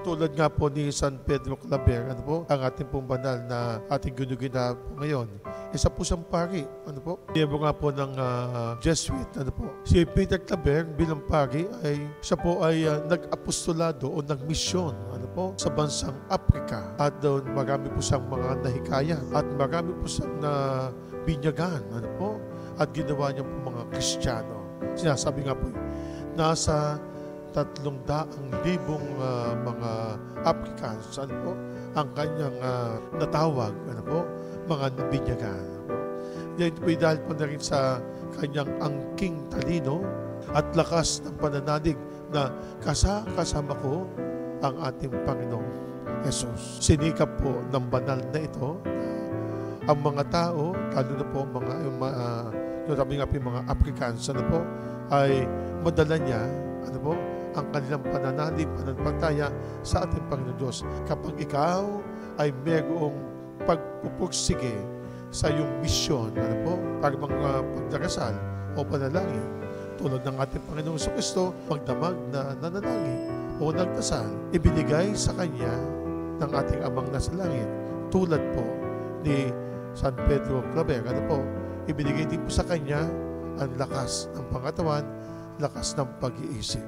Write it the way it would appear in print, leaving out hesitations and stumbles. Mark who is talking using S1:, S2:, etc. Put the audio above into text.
S1: Tulad nga po ni San Pedro Claver, ano po, ang ating pong banal na ating ginugina po ngayon. Isa po siyang pari, ano po, miyembro nga po ng Jesuit, ano po. Si Peter Claver bilang pari ay siya po ay nag-apostolado o nag-misyon, ano po, sa bansang Africa. At doon marami po siyang mga nahikaya at marami po siyang binyagan, ano po, at ginawa niya po mga Kristiyano. Sinasabi nga po, nasa 300,000 mga Africans, ano po, ang kanyang natawag, ano po, mga nabinyagan. Yan po dahil po na rin sa kanyang angking talino at lakas ng pananalig na kasama ko ang ating Panginoong Jesus. Sinikap po ng banal na ito ang mga tao, lalo na po mga Africans, ano po, ay madala niya, ano po, ang kanilang pananalig, pananampalataya sa ating Panginoon Diyos. Kapag ikaw ay mayroong pagpupursige sa iyong misyon, ano po, para mga pagdarasal o panalangin, tulad ng ating Panginoong Kristo, magdamag na nanalangin o nagdasal, ibinigay sa Kanya ng ating Amang nasa langit. Tulad po ni San Pedro Claver, ano po, ibinigay din po sa Kanya ang lakas ng pangatawan, lakas ng pag-iisip.